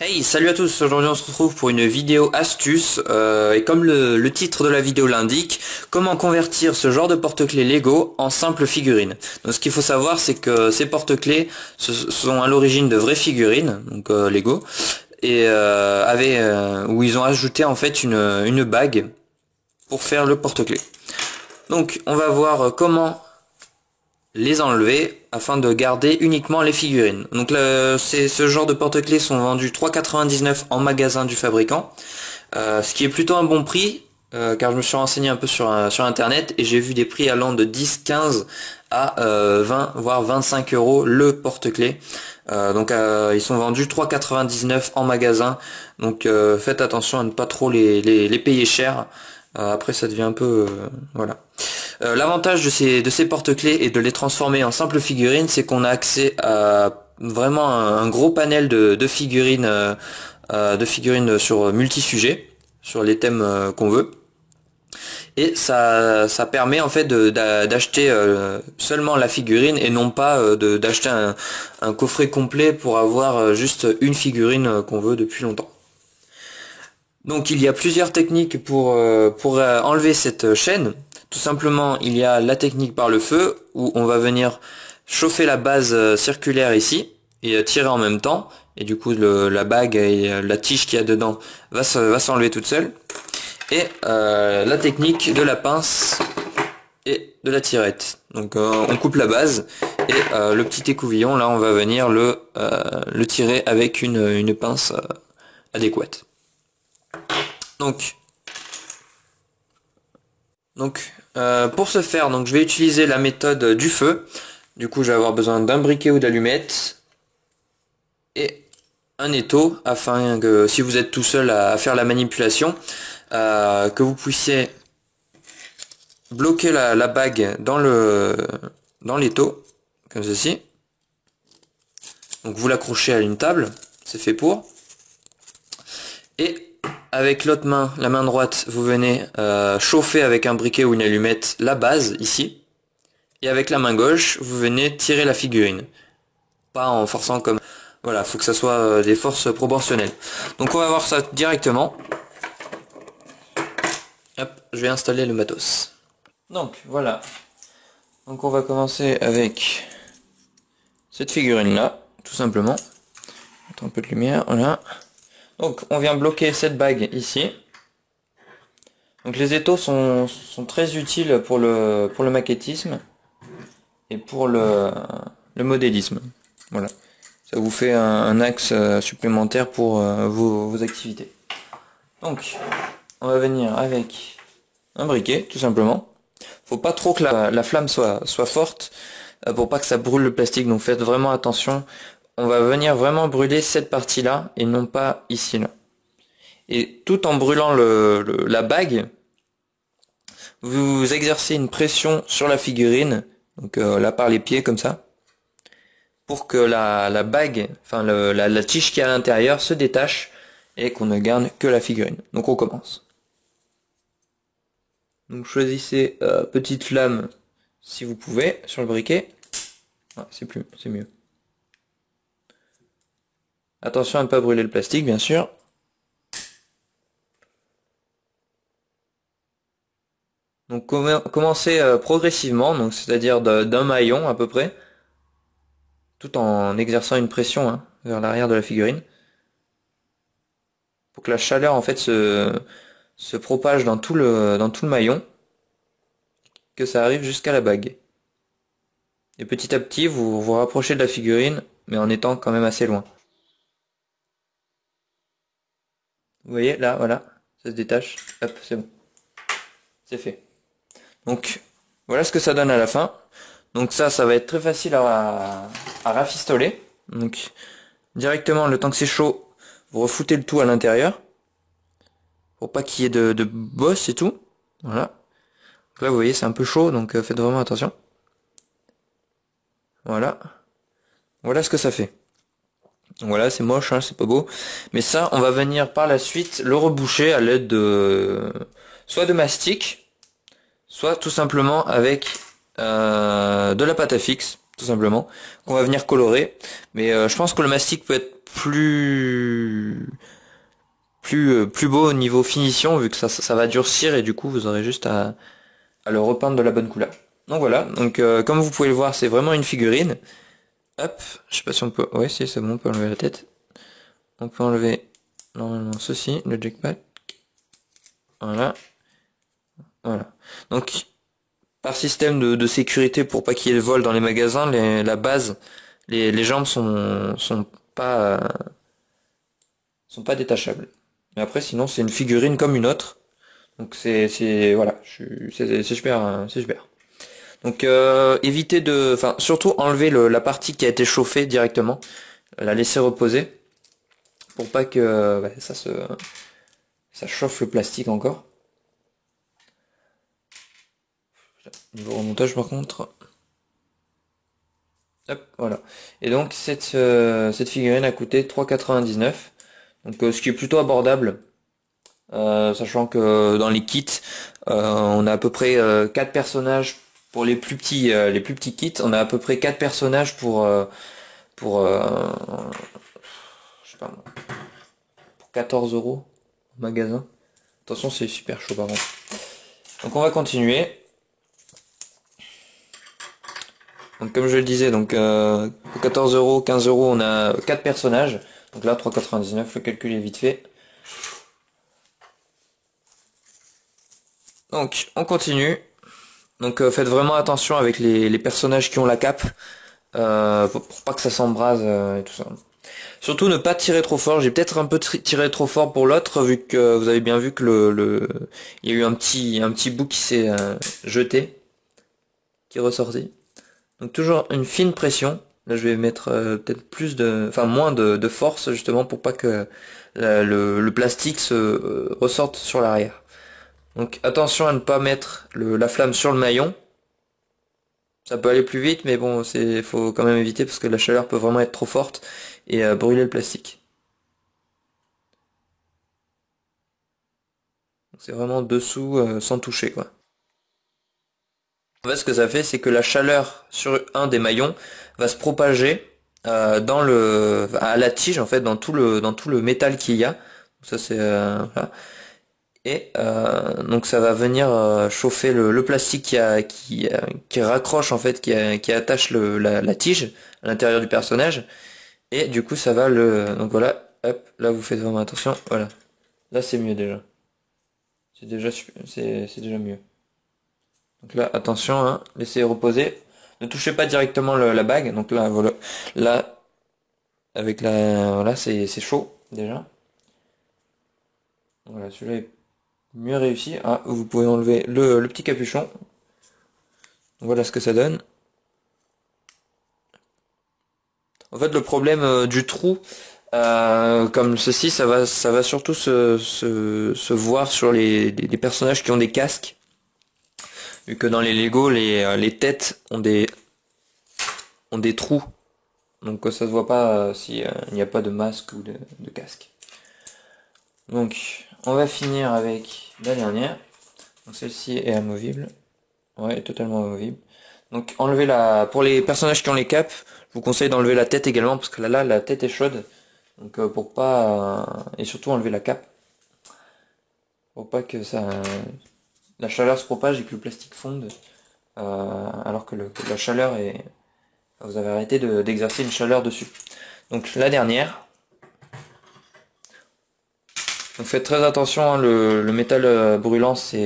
Hey, salut à tous, aujourd'hui on se retrouve pour une vidéo astuce, et comme le titre de la vidéo l'indique, comment convertir ce genre de porte-clés Lego en simple figurine. Donc ce qu'il faut savoir, c'est que ces porte-clés sont à l'origine de vraies figurines, donc Lego, et où ils ont ajouté en fait une bague pour faire le porte-clés. Donc on va voir comment les enlever afin de garder uniquement les figurines. Donc ce genre de porte-clés sont vendus 3,99 en magasin du fabricant, ce qui est plutôt un bon prix, car je me suis renseigné un peu sur internet et j'ai vu des prix allant de 10, 15 à 20 voire 25 euros le porte-clés. Ils sont vendus 3,99 en magasin, donc faites attention à ne pas trop les payer cher. Après ça devient un peu voilà. L'avantage de ces porte-clés et de les transformer en simple figurines, c'est qu'on a accès à vraiment un gros panel de figurines sur multi-sujets, sur les thèmes qu'on veut. Et ça permet en fait d'acheter seulement la figurine et non pas d'acheter un coffret complet pour avoir juste une figurine qu'on veut depuis longtemps. Donc il y a plusieurs techniques pour enlever cette chaîne. Tout simplement, il y a la technique par le feu, où on va venir chauffer la base circulaire ici, et tirer en même temps, et du coup la bague et la tige qu'il y a dedans va s'enlever toute seule. Et la technique de la pince et de la tirette. Donc on coupe la base, et le petit écouvillon, là on va venir le tirer avec une pince adéquate. Donc, pour ce faire, je vais utiliser la méthode du feu. Du coup, je vais avoir besoin d'un briquet ou d'allumettes et un étau, afin que si vous êtes tout seul à faire la manipulation, que vous puissiez bloquer la bague dans l'étau, comme ceci. Donc vous l'accrochez à une table, c'est fait pour. Et avec l'autre main, la main droite, vous venez chauffer avec un briquet ou une allumette la base, ici. Et avec la main gauche, vous venez tirer la figurine. Pas en forçant comme... Voilà, faut que ça soit des forces proportionnelles. Donc on va voir ça directement. Hop, je vais installer le matos. Donc voilà. Donc on va commencer avec cette figurine là, tout simplement. Attends un peu de lumière, voilà. Donc on vient bloquer cette bague ici. Donc les étaux sont très utiles pour le maquettisme et pour le modélisme. Voilà. Ça vous fait un axe supplémentaire pour vos activités. Donc on va venir avec un briquet, tout simplement. Faut pas trop que la flamme soit forte, pour pas que ça brûle le plastique, donc faites vraiment attention. On va venir vraiment brûler cette partie là et non pas ici là. Et tout en brûlant la bague, vous exercez une pression sur la figurine, donc là par les pieds comme ça, pour que la bague, enfin la tige qui est à l'intérieur se détache et qu'on ne garde que la figurine. Donc on commence. Donc choisissez petite flamme si vous pouvez sur le briquet. Ah, c'est mieux. Attention à ne pas brûler le plastique, bien sûr. Donc commencez progressivement, donc c'est-à-dire d'un maillon à peu près, tout en exerçant une pression vers l'arrière de la figurine, pour que la chaleur en fait se propage dans tout le maillon, que ça arrive jusqu'à la bague. Et petit à petit, vous vous rapprochez de la figurine, mais en étant quand même assez loin. Vous voyez, là, voilà, ça se détache, hop, c'est bon. C'est fait. Donc, voilà ce que ça donne à la fin. Donc ça va être très facile à rafistoler. Donc, directement, le temps que c'est chaud, vous refoutez le tout à l'intérieur, pour pas qu'il y ait de bosse et tout. Voilà. Donc là, vous voyez, c'est un peu chaud, donc faites vraiment attention. Voilà. Voilà ce que ça fait. Donc voilà, c'est moche, c'est pas beau. Mais ça, on va venir par la suite le reboucher à l'aide de soit de mastic, soit tout simplement avec de la pâte à fixe. tout simplement, qu'on va venir colorer. Mais je pense que le mastic peut être plus beau au niveau finition, vu que ça va durcir et du coup vous aurez juste à le repeindre de la bonne couleur. Donc voilà, donc comme vous pouvez le voir, c'est vraiment une figurine. Hop, je sais pas si on peut... Ouais, si, c'est bon, on peut enlever la tête. On peut enlever normalement ceci, le jackpot. Voilà. Voilà. Donc, par système de sécurité pour pas qu'il y ait le vol dans les magasins, la base, les jambes sont pas détachables. Mais après, sinon, c'est une figurine comme une autre. Donc voilà, c'est super, c'est super. Donc évitez enfin surtout enlever la partie qui a été chauffée directement, la laisser reposer pour pas que ça chauffe le plastique encore. Niveau remontage par contre. Hop, voilà. Et donc cette figurine a coûté 3,99. Donc ce qui est plutôt abordable. Sachant que dans les kits, on a à peu près 4 personnages pour les plus petits kits. On a à peu près 4 personnages pour je sais pas moi, pour 14 euros au magasin. Attention, c'est super chaud par contre. Donc on va continuer. Donc comme je le disais, donc pour 14 euros, 15 euros, on a 4 personnages. Donc là 3,99, le calcul est vite fait. Donc on continue. Donc faites vraiment attention avec les personnages qui ont la cape, pour pas que ça s'embrase et tout ça. Surtout ne pas tirer trop fort. J'ai peut-être un peu tiré trop fort pour l'autre, vu que vous avez bien vu que il y a eu un petit bout qui s'est jeté, qui est ressorti. Donc toujours une fine pression. Là je vais mettre peut-être moins de force justement pour pas que le plastique se ressorte sur l'arrière. Donc attention à ne pas mettre la flamme sur le maillon. Ça peut aller plus vite, mais bon, faut quand même éviter parce que la chaleur peut vraiment être trop forte et brûler le plastique. C'est vraiment dessous sans toucher quoi. En fait, ce que ça fait, c'est que la chaleur sur un des maillons va se propager à la tige en fait, dans tout le métal qu'il y a. Ça c'est voilà. Et donc ça va venir chauffer le plastique qui raccroche en fait, qui attache la tige à l'intérieur du personnage. Et du coup ça va donc voilà, hop, là vous faites vraiment attention, voilà. Là c'est mieux déjà. C'est déjà mieux. Donc là attention, hein, laissez reposer. Ne touchez pas directement la bague. Donc là voilà, là avec voilà c'est chaud déjà. Voilà, celui-là est mieux réussi. Ah, vous pouvez enlever le petit capuchon. Voilà ce que ça donne. En fait, le problème du trou, comme ceci, ça va surtout se voir sur les personnages qui ont des casques. Vu que dans les Lego, les têtes ont des trous. Donc ça se voit pas si il n'y a pas de masque ou de casque. Donc, on va finir avec la dernière. Donc celle-ci est amovible. Ouais, totalement amovible. Donc pour les personnages qui ont les capes, je vous conseille d'enlever la tête également parce que là la tête est chaude. Donc pour pas et surtout enlever la cape pour pas que la chaleur se propage et que le plastique fonde alors que la chaleur est vous avez arrêté d'exercer une chaleur dessus. Donc la dernière. Donc faites très attention, hein, le métal brûlant ça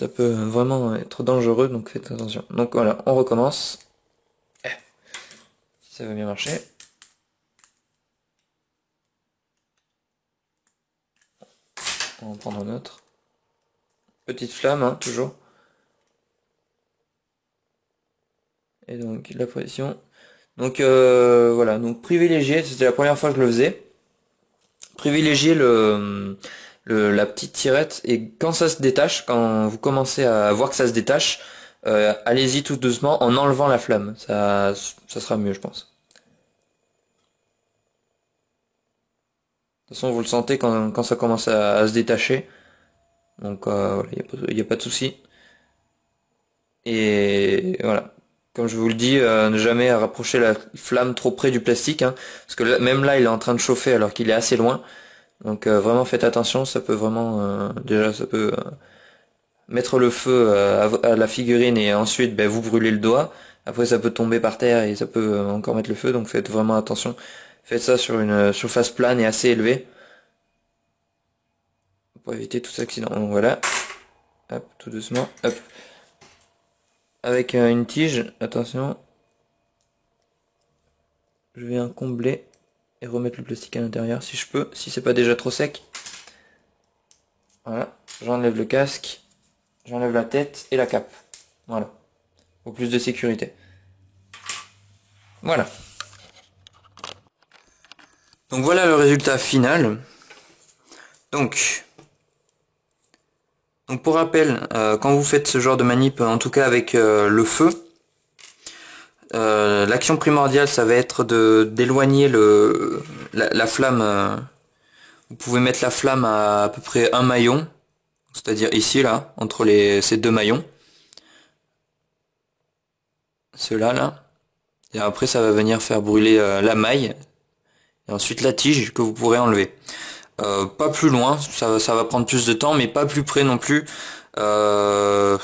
peut vraiment être dangereux, donc faites attention. Donc voilà, on recommence. Si ça va bien marcher. On va en prendre un autre. Petite flamme, hein, toujours. Et donc la position. Donc voilà, donc privilégier, c'était la première fois que je le faisais. Privilégier la petite tirette et quand ça se détache, quand vous commencez à voir que ça se détache, allez-y tout doucement en enlevant la flamme. Ça sera mieux, je pense. De toute façon, vous le sentez quand ça commence à se détacher. Donc voilà, il n'y a pas de souci. Et voilà. Comme je vous le dis, ne jamais rapprocher la flamme trop près du plastique, hein, parce que même là il est en train de chauffer alors qu'il est assez loin. Donc vraiment faites attention, ça peut vraiment déjà ça peut mettre le feu à la figurine et ensuite vous brûler le doigt. Après ça peut tomber par terre et ça peut encore mettre le feu, donc faites vraiment attention. Faites ça sur une surface plane et assez élevée pour éviter tout accident. Donc voilà, hop, tout doucement, hop. Avec une tige, attention. Je viens combler et remettre le plastique à l'intérieur si je peux, si c'est pas déjà trop sec. Voilà, j'enlève le casque, j'enlève la tête et la cape. Voilà, pour plus de sécurité. Voilà. Donc voilà le résultat final. Donc pour rappel, quand vous faites ce genre de manip, en tout cas avec le feu, l'action primordiale ça va être d'éloigner la flamme. Vous pouvez mettre la flamme à peu près un maillon, c'est-à-dire ici là, entre ces deux maillons. Ceux-là là. Et après ça va venir faire brûler la maille. Et ensuite la tige que vous pourrez enlever. Pas plus loin, ça va prendre plus de temps, mais pas plus près non plus. Pas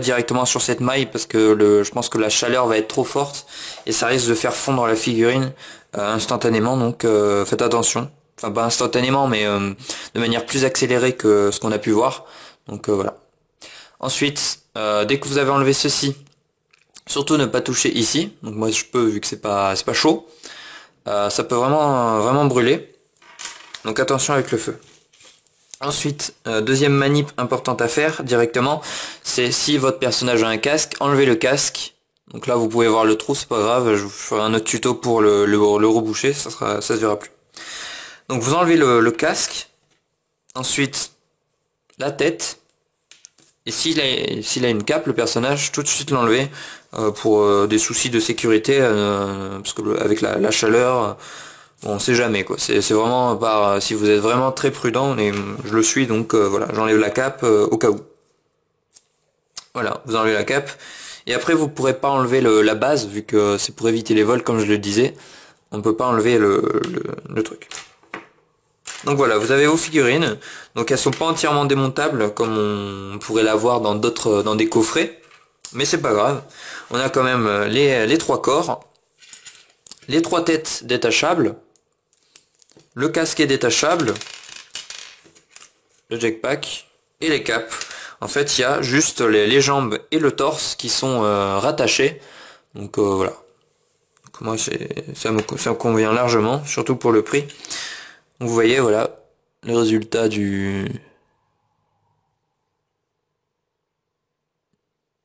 directement sur cette maille parce que je pense que la chaleur va être trop forte et ça risque de faire fondre la figurine instantanément, donc faites attention. Enfin pas instantanément mais de manière plus accélérée que ce qu'on a pu voir. Donc voilà. Ensuite, dès que vous avez enlevé ceci, surtout ne pas toucher ici. Donc moi je peux vu que c'est pas chaud. Ça peut vraiment brûler. Donc attention avec le feu. Ensuite, deuxième manip importante à faire directement, c'est si votre personnage a un casque, enlevez le casque. Donc là vous pouvez voir le trou, c'est pas grave, je vous ferai un autre tuto pour le reboucher, ça se verra plus. Donc vous enlevez le casque, ensuite la tête, et s'il a une cape, le personnage, tout de suite l'enlever pour des soucis de sécurité, parce que avec la chaleur, bon, on sait jamais quoi. C'est vraiment si vous êtes vraiment très prudent, et je le suis, donc voilà, j'enlève la cape au cas où. Voilà, vous enlevez la cape. Et après vous pourrez pas enlever la base, vu que c'est pour éviter les vols, comme je le disais. On peut pas enlever le truc. Donc voilà, vous avez vos figurines. Donc elles sont pas entièrement démontables comme on pourrait l'avoir dans des coffrets. Mais c'est pas grave. On a quand même les trois corps, les trois têtes détachables, le casque est détachable, le jetpack et les capes. En fait, il y a juste les jambes et le torse qui sont rattachés. Donc voilà. Donc, moi, ça me convient largement, surtout pour le prix. Donc vous voyez, voilà, le résultat de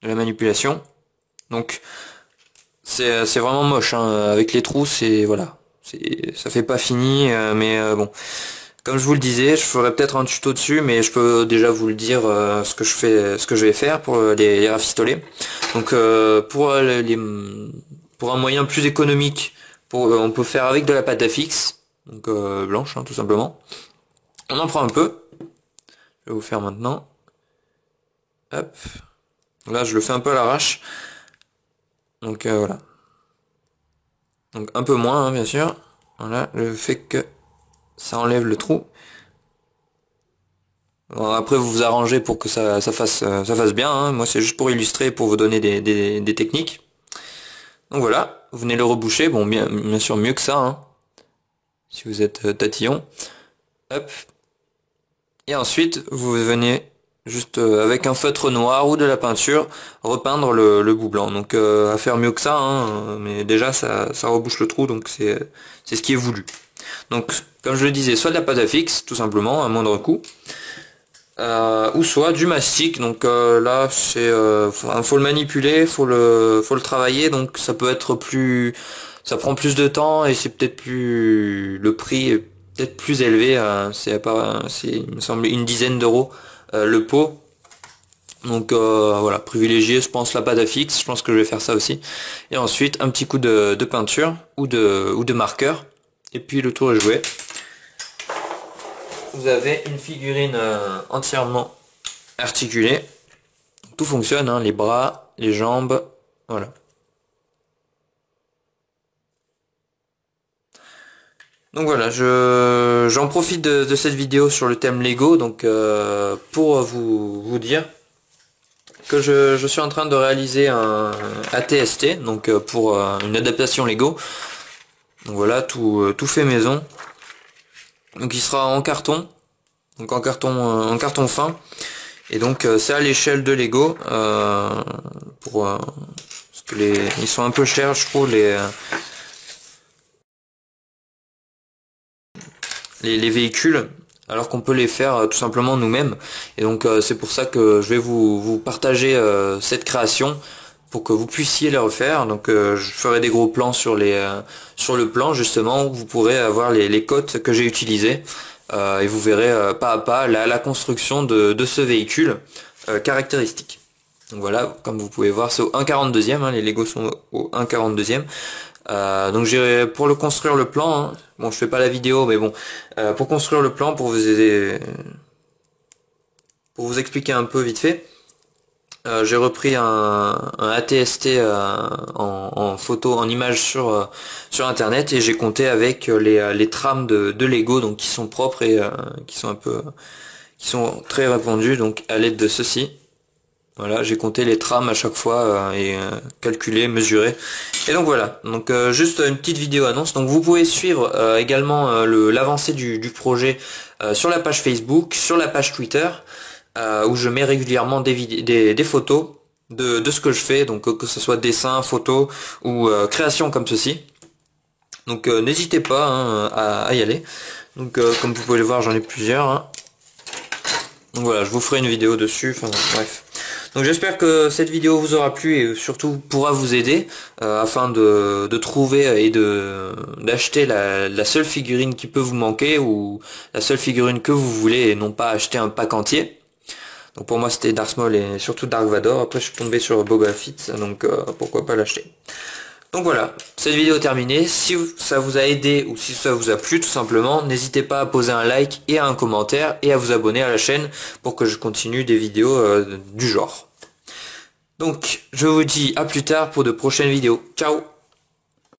la manipulation. Donc c'est vraiment moche, hein. Avec les trous, voilà, ça fait pas fini, mais bon. Comme je vous le disais, je ferai peut-être un tuto dessus, mais je peux déjà vous le dire ce que je vais faire pour les rafistoler. Donc pour un moyen plus économique, on peut faire avec de la pâte à fixe, donc blanche, hein, tout simplement. On en prend un peu. Je vais vous faire maintenant. Hop. Là, je le fais un peu à l'arrache. Donc voilà. Donc un peu moins, hein, bien sûr. Voilà, le fait que ça enlève le trou. Bon, après vous vous arrangez pour que ça fasse bien, hein. Moi c'est juste pour illustrer, pour vous donner des techniques. Donc voilà, vous venez le reboucher, bon bien sûr mieux que ça, hein, si vous êtes tatillon. Hop. Et ensuite vous venez juste avec un feutre noir ou de la peinture repeindre le bout blanc. Donc à faire mieux que ça, hein, mais déjà ça rebouche le trou, donc c'est ce qui est voulu. Donc comme je le disais, soit de la pâte à fixe, tout simplement, à moindre coût. Ou soit du mastic, donc là faut le manipuler, faut le travailler, donc ça peut être ça prend plus de temps et c'est peut-être le prix est peut-être plus élevé, il me semble une dizaine d'euros le pot. Donc voilà, privilégier je pense la pâte à fixe, je pense que je vais faire ça aussi. Et ensuite un petit coup de peinture ou de marqueur, et puis le tour est joué. Vous avez une figurine entièrement articulée. Tout fonctionne, hein, les bras, les jambes, voilà. Donc voilà, j'en profite de cette vidéo sur le thème Lego, donc pour vous dire que je suis en train de réaliser un ATST, donc pour une adaptation Lego. Donc voilà, tout fait maison. Donc il sera en carton, donc en carton fin. Et donc c'est à l'échelle de Lego parce que ils sont un peu chers, je trouve, les véhicules, alors qu'on peut les faire tout simplement nous-mêmes. Et donc c'est pour ça que je vais vous partager cette création pour que vous puissiez les refaire. Donc je ferai des gros plans sur sur le plan justement où vous pourrez avoir les cotes que j'ai utilisées et vous verrez pas à pas la construction de ce véhicule caractéristique. Donc voilà, comme vous pouvez voir, c'est au 1/42e, hein, les Lego sont au 1/42e. Donc j'irai pour le construire le plan, hein. Bon, je fais pas la vidéo, mais bon, pour construire le plan, pour vous aider, pour vous expliquer un peu vite fait, j'ai repris un ATST en photo, en image sur internet, et j'ai compté avec les trames de Lego, donc qui sont propres et qui sont très répandues, donc à l'aide de ceci. Voilà, j'ai compté les trames à chaque fois et calculé, mesuré. Et donc voilà, donc juste une petite vidéo annonce. Donc vous pouvez suivre également l'avancée du projet sur la page Facebook, sur la page Twitter, où je mets régulièrement des photos de ce que je fais, donc que ce soit dessin, photo ou création comme ceci. Donc n'hésitez pas hein, à y aller. Donc comme vous pouvez le voir, j'en ai plusieurs. Hein. Donc voilà, je vous ferai une vidéo dessus, enfin bref. Donc j'espère que cette vidéo vous aura plu et surtout pourra vous aider afin de trouver et d'acheter la seule figurine qui peut vous manquer ou la seule figurine que vous voulez et non pas acheter un pack entier. Donc pour moi c'était Darth Maul et surtout Dark Vador. Après je suis tombé sur Boba Fett, donc pourquoi pas l'acheter. Donc voilà, cette vidéo est terminée. Si ça vous a aidé ou si ça vous a plu tout simplement, n'hésitez pas à poser un like et un commentaire et à vous abonner à la chaîne pour que je continue des vidéos du genre. Donc je vous dis à plus tard pour de prochaines vidéos. Ciao!